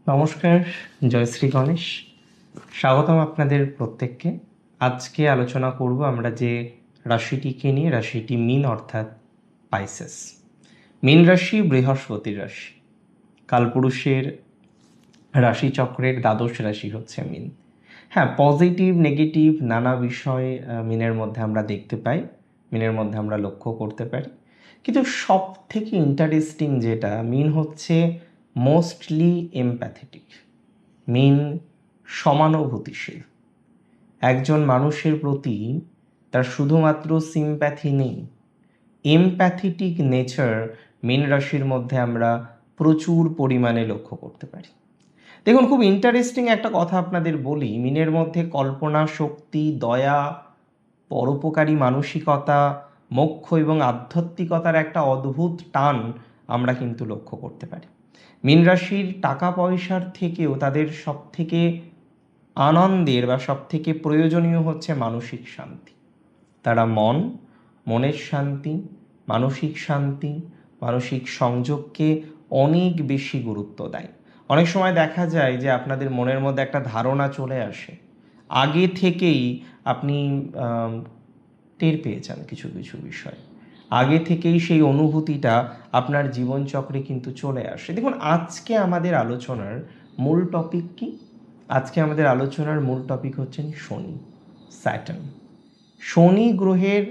নমস্কার, জয় শ্রী গণেশ। স্বাগতম আপনাদের প্রত্যেককে। আজকে আলোচনা করব আমরা যে রাশিটিকে নিয়ে, রাশিটি মীন অর্থাৎ পাইসেস। মীন রাশি বৃহস্পতির রাশি, কালপুরুষের রাশিচক্রের দ্বাদশ রাশি হচ্ছে মীন। হ্যাঁ, পজিটিভ নেগেটিভ নানা বিষয় মীনের মধ্যে আমরা দেখতে পাই, মীনের মধ্যে আমরা লক্ষ্য করতে পারি। কিন্তু সব থেকে ইন্টারেস্টিং যেটা, মীন হচ্ছে মোস্টলি এমপ্যাথেটিক। মীন সমানুভূতিশীল। একজন মানুষের প্রতি তার শুধুমাত্র সিম্প্যাথি নেই, এমপ্যাথেটিক নেচার মীন রাশির মধ্যে আমরা প্রচুর পরিমাণে লক্ষ্য করতে পারি। দেখুন, খুব ইন্টারেস্টিং একটা কথা আপনাদের বলি। মীনের মধ্যে কল্পনা শক্তি, দয়া, পরোপকারী মানসিকতা, মোক্ষ এবং আধ্যাত্মিকতার একটা অদ্ভুত টান আমরা কিন্তু লক্ষ্য করতে পারি। মীন রাশির টাকা পয়সার থেকেও তাদের সব থেকে আনন্দের বা সব থেকে প্রয়োজনীয় হচ্ছে মানসিক শান্তি। তারা মনের শান্তি, মানসিক শান্তি, মানসিক সংযোগকে অনেক বেশি গুরুত্ব দেয়। অনেক সময় দেখা যায় যে আপনাদের মনের মধ্যে একটা ধারণা চলে আসে, আগে থেকেই আপনি টের পেয়ে যান কিছু কিছু বিষয়, আগে থেকেই সেই অনুভূতিটা আপনার জীবনচক্রে কিন্তু চলে আসে। দেখুন, আজকে আমাদের আলোচনার মূল টপিক কি? আজকে আমাদের আলোচনার মূল টপিক হচ্ছেন শনি, স্যাটার্ন। শনি গ্রহের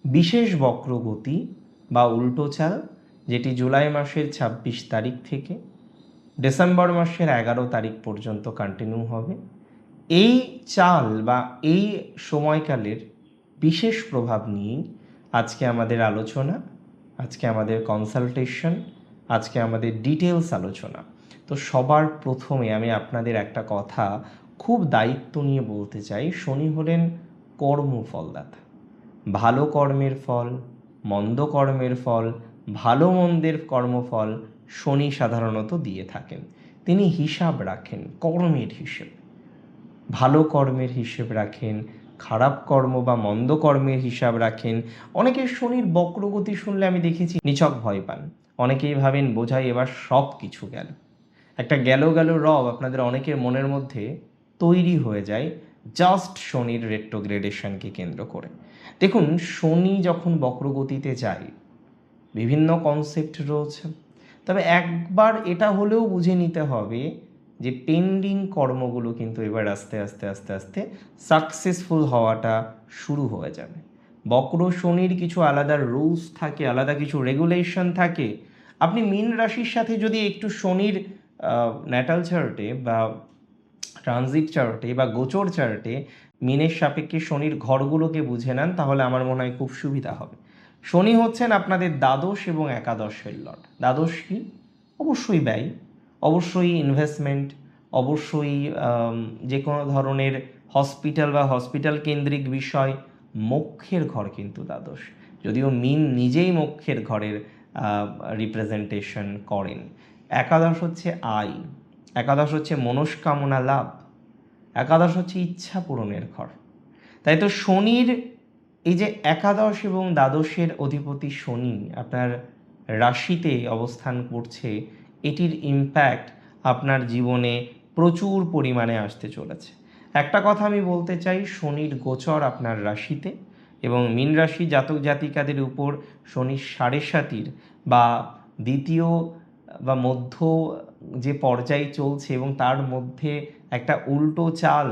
বিশেষ বক্রগতি বা উল্টো চাল, যেটি জুলাই মাসের ২৬ তারিখ থেকে ডিসেম্বর মাসের ১১ তারিখ পর্যন্ত কন্টিনিউ হবে। এই চাল বা এই সময়কালের বিশেষ প্রভাব নিয়ে আজকে আমাদের আলোচনা, আজকে আমাদের কনসালটেশন, আজকে আমাদের ডিটেলস আলোচনা। তো সবার প্রথমে আমি আপনাদের একটা কথা খুব দায়িত্ব নিয়ে বলতে চাই। শনি হলেন কর্মফলদাতা। ভালো কর্মের ফল, মন্দ কর্মের ফল, ভালো মন্দের কর্মফল শনি সাধারণত দিয়ে থাকেন। তিনি হিসাব রাখেন, কর্মের হিসেব। ভালো কর্মের হিসেব রাখেন, খারাপ কর্ম বা মন্দ কর্মের হিসাব রাখেন। অনেকের শনির বক্রগতি শুনলে আমি দেখেছি নিছক ভয় পান। অনেকেই ভাবেন বোঝাই এবার সব কিছু গেল। একটা গেল গেল রব আপনাদের অনেকের মনের মধ্যে তৈরি হয়ে যায় জাস্ট শনির রেট্রোগ্রেডেশনকে কেন্দ্র করে। দেখুন, শনি যখন বক্রগতিতে যায় বিভিন্ন কনসেপ্ট রয়েছে, তবে একবার এটা হলেও বুঝে নিতে হবে যে পেন্ডিং কর্মগুলো কিন্তু এবার আস্তে আস্তে আস্তে আস্তে সাকসেসফুল হওয়াটা শুরু হয়ে যাবে। বক্র শনির কিছু আলাদা রুলস থাকে, আলাদা কিছু রেগুলেশন থাকে। আপনি মীন রাশির সাথে যদি একটু শনির ন্যাটাল চার্টে বা ট্রানজিট চার্টে বা গোচর চার্টে মিনের সাপেক্ষে শনির ঘরগুলোকে বুঝে নেন, তাহলে আমার মনে হয় খুব সুবিধা হবে। শনি হচ্ছেন আপনাদের দ্বাদশ এবং একাদশের লর্ড। দ্বাদশ কি? অবশ্যই ব্যয়, অবশ্যই ইনভেস্টমেন্ট, অবশ্যই যে কোনো ধরনের হসপিটাল বা হসপিটাল কেন্দ্রিক বিষয়। মোক্ষের ঘর কিন্তু দ্বাদশ, যদিও মিন নিজেই মোক্ষের ঘরের রিপ্রেজেন্টেশন করেন। একাদশ হচ্ছে আয়, একাদশ হচ্ছে মনস্কামনা লাভ, একাদশ হচ্ছে ইচ্ছা পূরণের ঘর। তাই তো শনির এই যে একাদশ এবং দ্বাদশের অধিপতি শনি আপনার রাশিতে অবস্থান করছে, এটির ইম্প্যাক্ট আপনার জীবনে প্রচুর পরিমাণে আসতে চলেছে। একটা কথা আমি বলতে চাই, শনির গোচর আপনার রাশিতে এবং মীন রাশি জাতক জাতিকাদের উপর শনির ৭.৫ বা দ্বিতীয় বা মধ্য যে পর্যায়ে চলছে এবং তার মধ্যে একটা উল্টো চাল,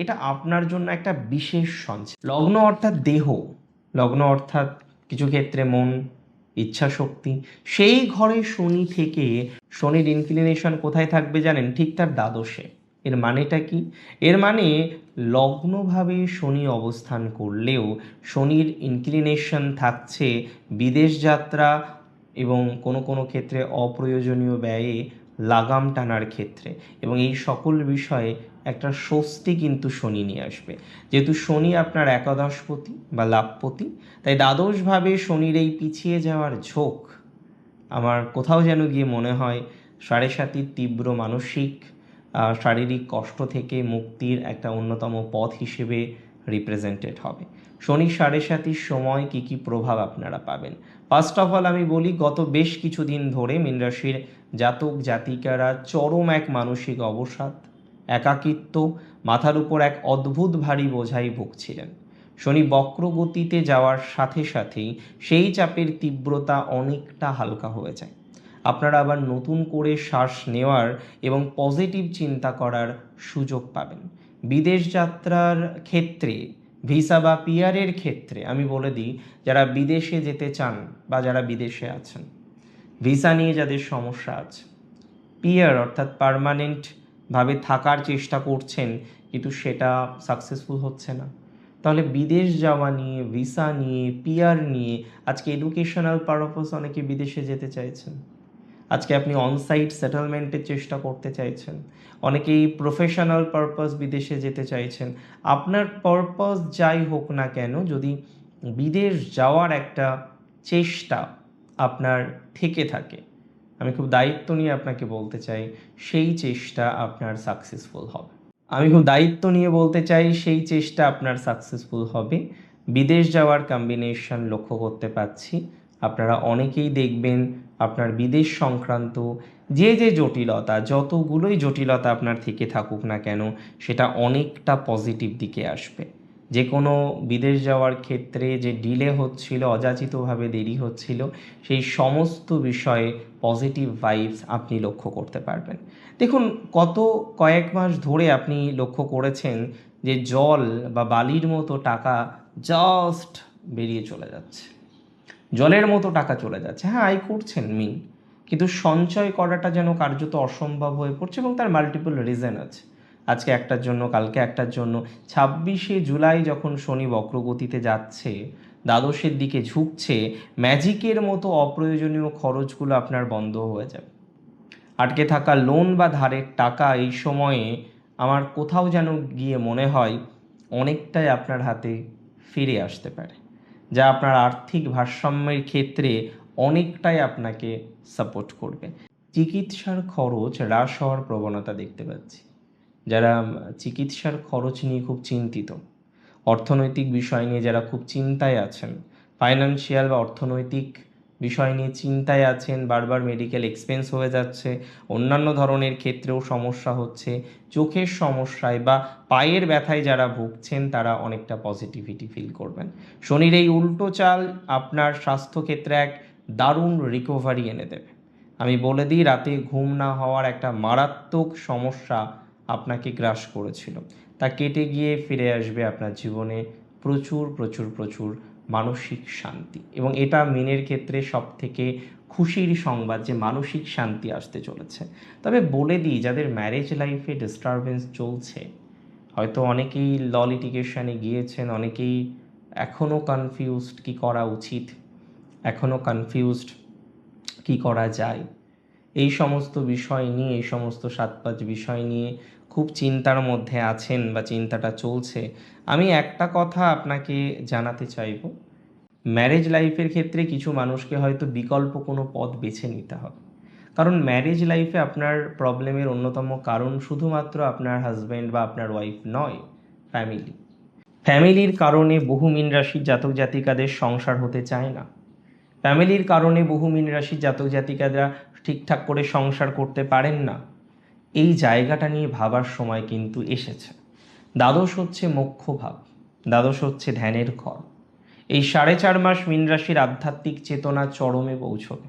এটা আপনার জন্য একটা বিশেষ সঞ্চয়। লগ্ন অর্থাৎ দেহ, লগ্ন অর্থাৎ কিছু ক্ষেত্রে মন, ইচ্ছা শক্তি। সেই ঘরে শনি থেকে শনির ইনক্লিনেশন কোথায় থাকবে জানেন? ঠিক তার দ্বাদশে। এর মানেটা কি? এর মানে লগ্নভাবে শনি অবস্থান করলেও শনির ইনক্লিনেশন থাকছে বিদেশ যাত্রা এবং কোনো কোনো ক্ষেত্রে অপ্রয়োজনীয় ব্যয়ে লাগাম টানার ক্ষেত্রে, এবং এই সকল বিষয়ে একটা স্বস্তি কিন্তু শনি নিয়ে আসবে। যেহেতু শনি আপনার একাদশপতি বা লাভপতি, তাই দ্বাদশভাবে শনির এই পিছিয়ে যাওয়ার ঝোঁক আমার কোথাও যেন গিয়ে মনে হয় ৭.৫ তীব্র মানসিক শারীরিক কষ্ট থেকে মুক্তির একটা অন্যতম পথ হিসেবে রিপ্রেজেন্টেড হবে। শনি ৭.৫ সময় কী কী প্রভাব আপনারা পাবেন? ফার্স্ট অফ অল আমি বলি, গত বেশ কিছুদিন ধরে মীন রাশির জাতক জাতিকারা চরম এক মানসিক অবসাদ, একাকিত্ব, মাথার উপর এক অদ্ভুত ভারী বোঝাই ভুগছিলেন। শনি বক্রগতিতে যাওয়ার সাথে সাথেই সেই চাপের তীব্রতা অনেকটা হালকা হয়ে যায়। আপনারা আবার নতুন করে শ্বাস নেওয়ার এবং পজিটিভ চিন্তা করার সুযোগ পাবেন। বিদেশ যাত্রার ক্ষেত্রে, ভিসা বা পিআরের ক্ষেত্রে আমি বলে দিই, যারা বিদেশে যেতে চান বা যারা বিদেশে আছেন, ভিসা নিয়ে যাদের সমস্যা আছে, পিআর অর্থাৎ পার্মানেন্টভাবে থাকার চেষ্টা করছেন কিন্তু সেটা সাকসেসফুল হচ্ছে না, তাহলে বিদেশ যাওয়া নিয়ে, ভিসা নিয়ে, পিআর নিয়ে, আজকে এডুকেশনাল পারপাস অনেকে বিদেশে যেতে চাইছেন, আজকে আপনি অনসাইট সেটেলমেন্টের চেষ্টা করতে চাইছেন, অনেকেই প্রফেশনাল পারপাস বিদেশে যেতে চাইছেন। আপনার পারপাস যাই হোক না কেন, যদি বিদেশ যাওয়ার একটা চেষ্টা আপনার থেকে থাকে, আমি খুব দায়িত্ব নিয়ে আপনাকে বলতে চাই সেই চেষ্টা আপনার সাকসেসফুল হবে। বিদেশ যাওয়ার কম্বিনেশন লক্ষ্য করতে পাচ্ছি। আপনারা অনেকেই দেখবেন আপনার বিদেশ সংক্রান্ত যে জটিলতা, যতগুলোই জটিলতা আপনার থেকে থাকুক না কেন, সেটা অনেকটা পজিটিভ দিকে আসবে। যে কোনো বিদেশ যাওয়ার ক্ষেত্রে যে ডিলে হচ্ছিল, অযাচিতভাবে দেরি হচ্ছিল, সেই সমস্ত বিষয়ে পজিটিভ ভাইবস আপনি লক্ষ্য করতে পারবেন। দেখুন, কয়েক মাস ধরে আপনি লক্ষ্য করেছেন যে জল বা বালির মতো টাকা জাস্ট বেরিয়ে চলে যাচ্ছে, জলের মতো টাকা চলে যাচ্ছে। হ্যাঁ, আয় করছেন মিন, কিন্তু সঞ্চয় করাটা যেন কার্যত অসম্ভব হয়ে পড়ছে, এবং তার মাল্টিপল রিজন আছে। আজকে একটার জন্য, কালকে একটার জন্য। 26শে জুলাই যখন শনি বক্রগতিতে যাচ্ছে, দ্বাদশের দিকে ঝুঁকছে, ম্যাজিকের মতো অপ্রয়োজনীয় খরচগুলো আপনার বন্ধ হয়ে যাবে। আটকে থাকা লোন বা ধারের টাকা এই সময়ে আমার কোথাও যেন গিয়ে মনে হয় অনেকটাই আপনার হাতে ফিরে আসতে পারে, যা আপনার আর্থিক ভারসাম্যের ক্ষেত্রে অনেকটাই আপনাকে সাপোর্ট করবে। চিকিৎসার খরচ হ্রাস হওয়ার প্রবণতা দেখতে পাচ্ছি। যারা চিকিৎসার খরচ নিয়ে খুব চিন্তিত, অর্থনৈতিক বিষয় নিয়ে যারা খুব চিন্তায় আছেন, ফাইন্যান্সিয়াল বা অর্থনৈতিক বিষয় নিয়ে চিন্তায় আছেন, বারবার মেডিকেল এক্সপেন্স হয়ে যাচ্ছে, অন্যান্য ধরনের ক্ষেত্রেও সমস্যা হচ্ছে, চোখের সমস্যায় বা পায়ের ব্যথায় যারা ভুগছেন, তারা অনেকটা পজিটিভিটি ফিল করবেন। শনির এই উল্টো চাল আপনার স্বাস্থ্যক্ষেত্রে এক দারুণ রিকভারি এনে দেবে। আমি বলে দিই, রাতে ঘুম না হওয়ার একটা মারাত্মক সমস্যা আপনাকে গ্রাস করেছিল, তা কেটে গিয়ে ফিরে আসবে আপনার জীবনে প্রচুর প্রচুর প্রচুর মানসিক শান্তি। এবং এটা মিনের ক্ষেত্রে সবথেকে খুশির সংবাদ যে মানসিক শান্তি আসতে চলেছে। তবে বলে দিই, যাদের ম্যারেজ লাইফে ডিস্টারবেন্স চলছে, হয়তো অনেকেই ল লিটিগেশনে গিয়েছেন, অনেকেই এখনও কনফিউজড কী করা উচিত, এখনও কনফিউজড কী করা যায়, এই সমস্ত বিষয় নিয়ে, এই সমস্ত 7-5 বিষয় নিয়ে খুব চিন্তার মধ্যে আছেন বা চিন্তাটা চলছে। আমি একটা কথা আপনাকে জানাতে চাইব, ম্যারেজ লাইফের ক্ষেত্রে কিছু মানুষকে হয়তো বিকল্প কোনো পথ বেছে নিতে হবে। কারণ ম্যারেজ লাইফে আপনার প্রবলেমের অন্যতম কারণ শুধুমাত্র আপনার হাজব্যান্ড বা আপনার ওয়াইফ নয়, ফ্যামিলির কারণে বহু মীন রাশির জাতক জাতিকাদের সংসার হতে চায় না। ফ্যামিলির কারণে বহু মীন রাশির জাতক জাতিকারা ঠিকঠাক করে সংসার করতে পারেন না। এই জায়গাটা নিয়ে ভাবার সময় কিন্তু এসেছে। দ্বাদশ হচ্ছে মোক্ষ ভাব, দ্বাদশ হচ্ছে ধ্যানের ঘর। এই 4.5 মাস মীন রাশির আধ্যাত্মিক চেতনা চরমে পৌঁছবে।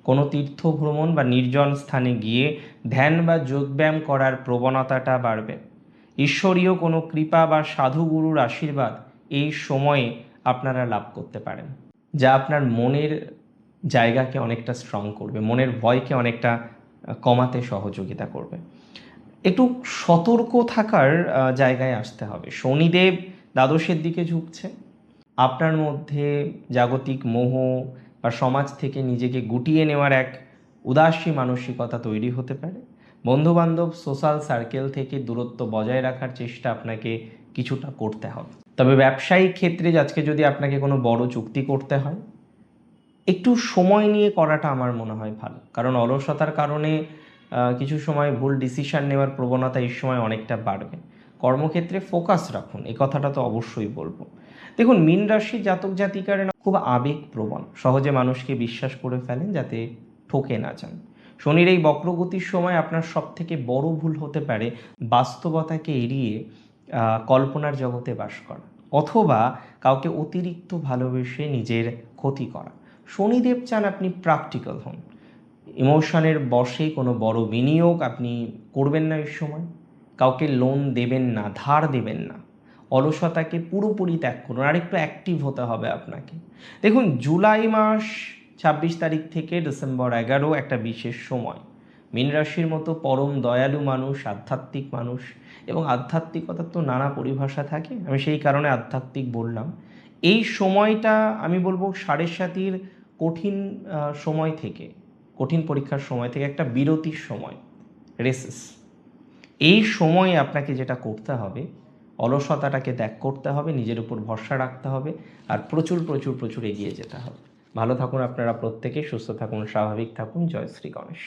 কোনো তীর্থ ভ্রমণ বা নির্জন স্থানে গিয়ে ধ্যান বা যোগব্যায়াম করার প্রবণতাটা বাড়বে। ঈশ্বরীয় কোনো কৃপা বা সাধুগুরুর আশীর্বাদ এই সময়ে আপনারা লাভ করতে পারেন, যা আপনার মনের জায়গাকে অনেকটা স্ট্রং করবে, মনের ভয়কে অনেকটা কমাতে সহযোগিতা করবে। একটু সতর্ক থাকার জায়গায় আসতে হবে। শনিদেব দ্বাদশের দিকে ঝুঁকছে, আপনার মধ্যে জাগতিক মোহ বা সমাজ থেকে নিজেকে গুটিয়ে নেওয়ার এক উদাসী মানসিকতা তৈরি হতে পারে। বন্ধুবান্ধব, সোশ্যাল সার্কেল থেকে দূরত্ব বজায় রাখার চেষ্টা আপনাকে কিছুটা করতে হবে। তবে ব্যবসায়িক ক্ষেত্রে আজকে যদি আপনাকে কোনো বড় চুক্তি করতে হয়, একটু সময় নিয়ে করাটা আমার মনে হয় ভালো। কারণ অলসতার কারণে কিছু সময় ভুল ডিসিশন নেওয়ার প্রবণতা এই সময় অনেকটা বাড়বে। কর্মক্ষেত্রে ফোকাস রাখুন, এই কথাটা তো অবশ্যই বলবো। দেখুন, মীন রাশির জাতক জাতিকারা খুব আবেগপ্রবণ, সহজে মানুষকে বিশ্বাস করে ফেলেন যাতে ঠকে না যান। শনির এই বক্রগতির সময় আপনার সবথেকে বড় ভুল হতে পারে বাস্তবতাকে এড়িয়ে কল্পনার জগতে বাস করা, অথবা কাউকে অতিরিক্ত ভালোবেসে নিজের ক্ষতি করা। শনিদেব চান আপনি প্র্যাকটিক্যাল হন, ইমোশনের বশে কোনো বড় বিনিয়োগ আপনি করবেন না এই সময়, কাউকে লোন দেবেন না, ধার দেবেন না, অলসতাকে পুরোপুরি ত্যাগ করুন, আর একটু অ্যাক্টিভ হতে হবে আপনাকে। দেখুন, জুলাই মাস 26 তারিখ থেকে ডিসেম্বর 11 একটা বিশেষ সময়। মীন রাশির মতো পরম দয়ালু মানুষ, আধ্যাত্মিক মানুষ, এবং আধ্যাত্মিকতার তো নানা পরিভাষা থাকে, আমি সেই কারণে আধ্যাত্মিক বললাম। এই সময়টা আমি বলবো সাড়ে সাতির কঠিন সময় থেকে, কঠিন পরীক্ষার সময় থেকে একটা বিরতির সময়, রেসেস। এই সময়ে আপনাকে যেটা করতে হবে, অলসতাটাকে ত্যাগ করতে হবে, নিজের উপর ভরসা রাখতে হবে, আর প্রচুর প্রচুর প্রচুর এগিয়ে যেতে হবে। ভালো থাকুন আপনারা প্রত্যেকে, সুস্থ থাকুন, স্বাভাবিক থাকুন। জয় শ্রী গণেশ।